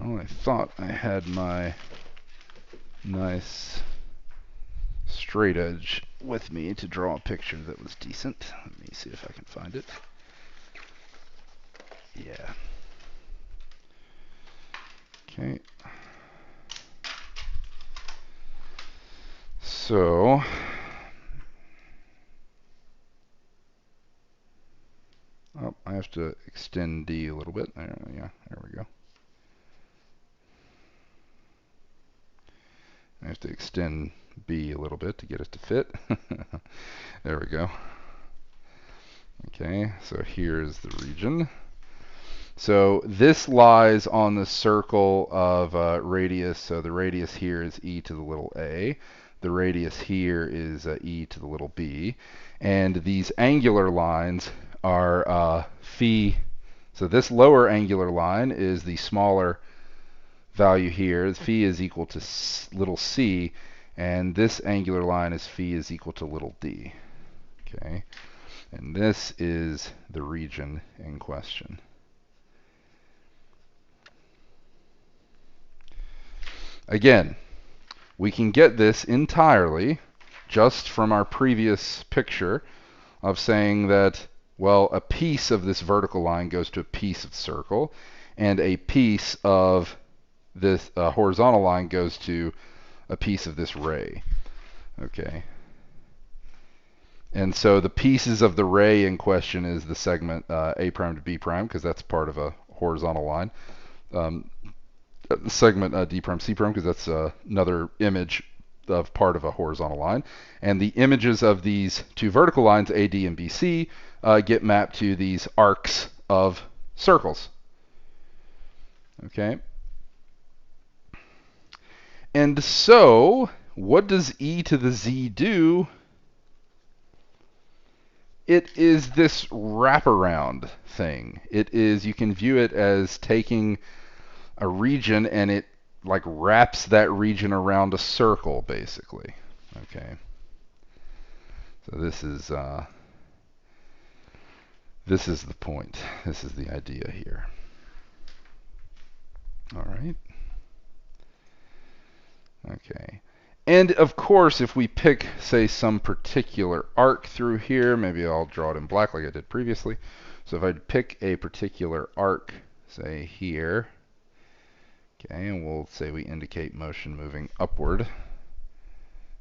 oh, I thought I had my nice straight edge with me to draw a picture that was decent. Let me see if I can find it. Yeah. Okay. So oh, I have to extend D a little bit. Yeah, there we go. I have to extend B a little bit to get it to fit. There we go. Okay, so here's the region. So this lies on the circle of radius. So the radius here is e to the little a. The radius here is e to the little b. And these angular lines are phi. So this lower angular line is the smaller value here. Phi is equal to little c. And this angular line is phi is equal to little d. Okay. And this is the region in question. Again, we can get this entirely just from our previous picture of saying that, well, a piece of this vertical line goes to a piece of the circle, and a piece of this horizontal line goes to a piece of this ray. Okay. And so the pieces of the ray in question is the segment A prime to B prime, because that's part of a horizontal line. Segment D prime C prime, because that's another image of part of a horizontal line. And the images of these two vertical lines, AD and BC, get mapped to these arcs of circles. Okay. And so, what does e to the z do? It is this wraparound thing. It is, you can view it as taking a region and it like wraps that region around a circle, basically. Okay. So this is the point. This is the idea here. All right. Okay. And of course, if we pick, say, some particular arc through here, maybe I'll draw it in black like I did previously. So if I pick a particular arc, say here, okay, and we'll say we indicate motion moving upward,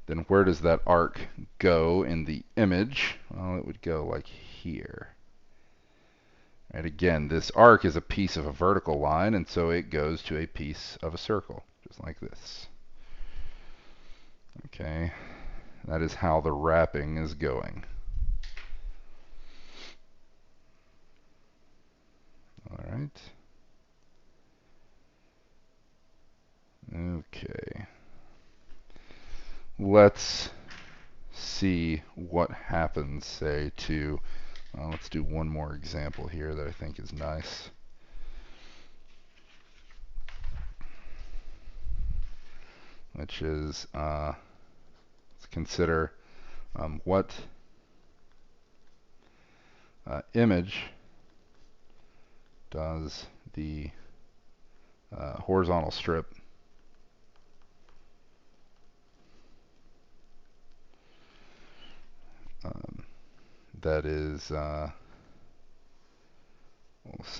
then where does that arc go in the image? Well, it would go like here. And again, this arc is a piece of a vertical line, and so it goes to a piece of a circle, just like this. Okay, that is how the wrapping is going. All right. Okay. Let's see what happens, say, to, let's do one more example here that I think is nice. Which is, let's consider what image does the horizontal strip that is,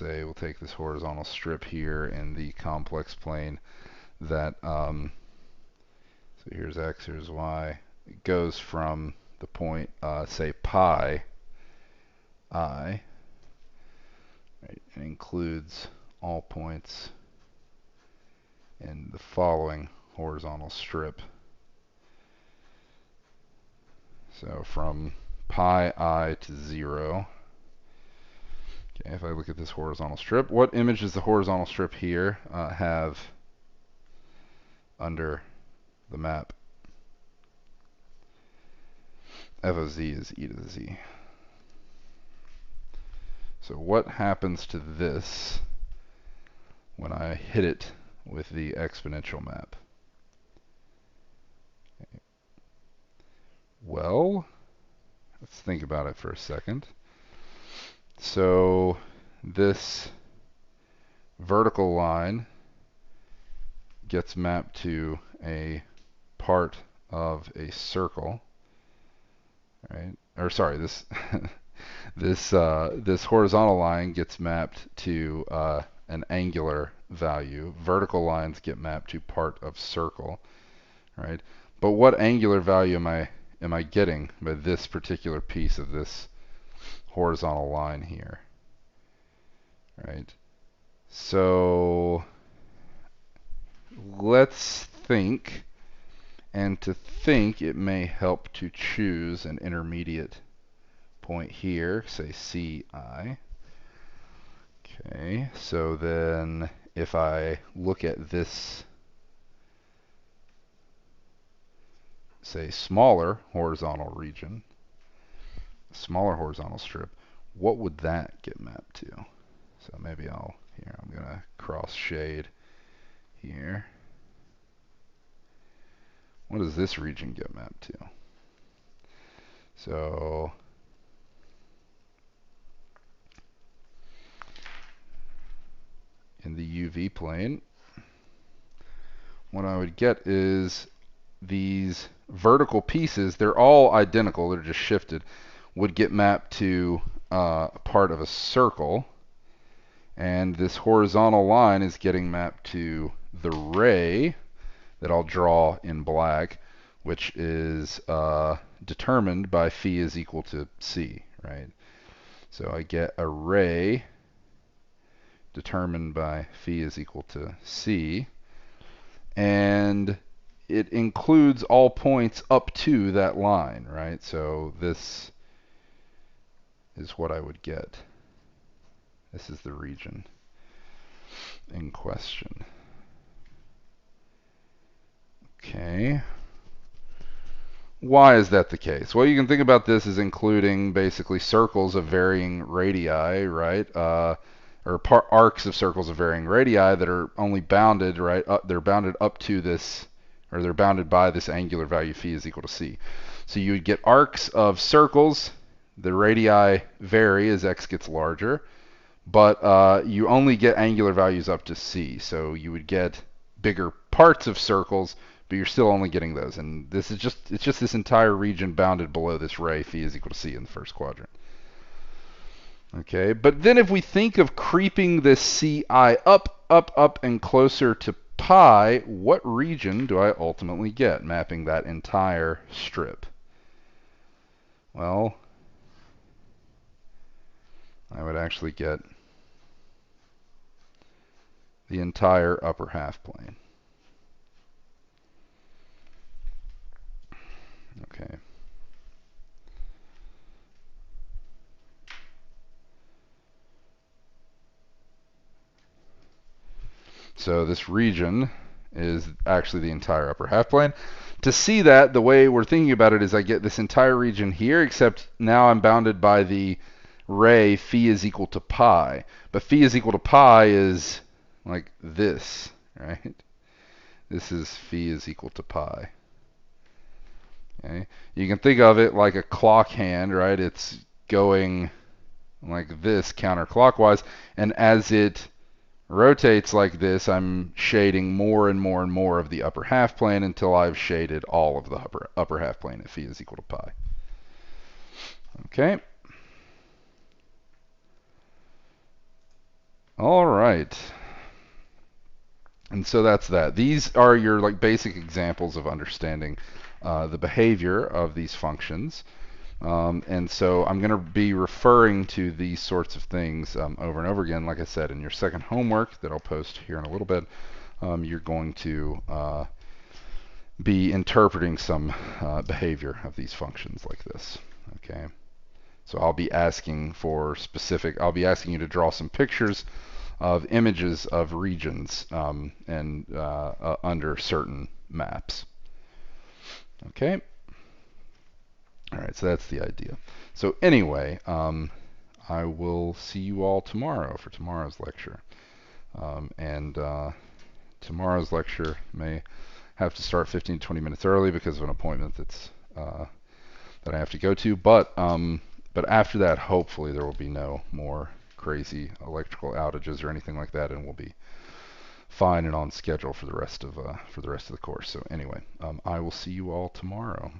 we'll take this horizontal strip here in the complex plane that, so here's x, here's y. It goes from the point, say, pi I, right, and includes all points in the following horizontal strip. So from pi I to 0. Okay, if I look at this horizontal strip, what image does the horizontal strip here have under the map? F of z is e to the z. So what happens to this when I hit it with the exponential map? Okay. Well, let's think about it for a second. So this vertical line gets mapped to a part of a circle, right? Or sorry, this this horizontal line gets mapped to an angular value. Vertical lines get mapped to part of circle, right? But what angular value am I getting by this particular piece of this horizontal line here, right? So let's think, and to think it may help to choose an intermediate point here, say CI. Okay, so then if I look at this, say, smaller horizontal region, smaller horizontal strip, what would that get mapped to? So maybe I'm going to cross shade here. What does this region get mapped to? So in the UV plane, what I would get is these vertical pieces, they're all identical, they're just shifted, would get mapped to part of a circle. And this horizontal line is getting mapped to the ray that I'll draw in black, which is determined by phi is equal to c, right? So I get a ray determined by phi is equal to c, and it includes all points up to that line, right? So this is what I would get. This is the region in question. Okay. Why is that the case? Well, you can think about this as including basically circles of varying radii, right? Or arcs of circles of varying radii that are only bounded, right? They're bounded up to this, or they're bounded by this angular value phi is equal to c. So you would get arcs of circles. The radii vary as x gets larger, but you only get angular values up to c. So you would get bigger parts of circles, but you're still only getting those. And this is it's just this entire region bounded below this ray phi is equal to c in the first quadrant. Okay, but then if we think of creeping this ci up, and closer to pi, what region do I ultimately get mapping that entire strip? Well, I would actually get the entire upper half plane. Okay. So this region is actually the entire upper half plane. To see that, the way we're thinking about it is I get this entire region here, except now I'm bounded by the ray phi is equal to pi. But phi is equal to pi is like this, right? This is phi is equal to pi. Okay? You can think of it like a clock hand, right? It's going like this counterclockwise, and as it rotates like this, I'm shading more and more and more of the upper half plane until I've shaded all of the upper half plane at phi is equal to pi. Okay. All right. And so that's that. These are your like basic examples of understanding the behavior of these functions. And so I'm going to be referring to these sorts of things over and over again. Like I said, in your second homework that I'll post here in a little bit, you're going to be interpreting some behavior of these functions like this. Okay. So I'll be asking you to draw some pictures of images of regions and under certain maps. Okay. All right, so that's the idea. So anyway, I will see you all tomorrow for tomorrow's lecture. And tomorrow's lecture may have to start 15 to 20 minutes early because of an appointment that I have to go to. But after that, hopefully there will be no more crazy electrical outages or anything like that, and we'll be fine and on schedule for the rest of the course. So anyway, I will see you all tomorrow.